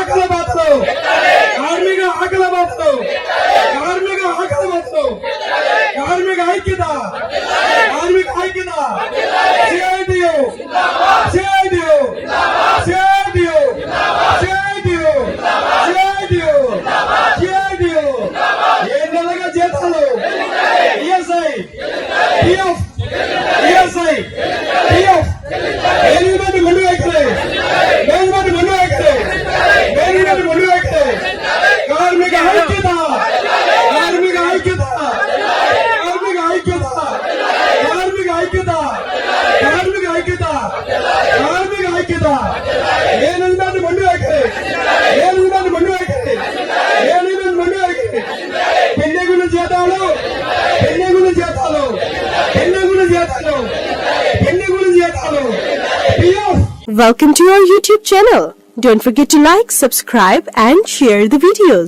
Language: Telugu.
ఆకలి బాధలు కార్మిక ఆకలి బాధలు కార్మిక ఆకలి బాధలు కార్మిక ఐక్యత కార్మిక ఐక్యత CITU CITU CITU CITU CITU CITU ఏ నెలగా జీతాలు ESI PF ESI PF management ముందు వైఖరి మేనేజ్మెంట్ ముందు వైఖరి మేనేజ్మెంట్ ముందు వైఖరి కార్మిక ఐక్యత కార్మిక ఐక్యత కార్మిక ఐక్యత కార్మిక ఐక్యత కార్మిక ఐక్యత కార్మిక ఐక్యత మేనేజ్మెంట్ ముందు వైఖరి మేనేజ్మెంట్ ముందు వైఖరి మేనేజ్మెంట్ ముందు వైఖరి పెళ్లిగుల జీతాలు పెళ్లిగుల జీతాలు పెళ్లిగుల జీతాలు పెళ్లిగుల జీతాలు PF. Welcome to our YouTube channel. Don't forget to like, subscribe and share the videos.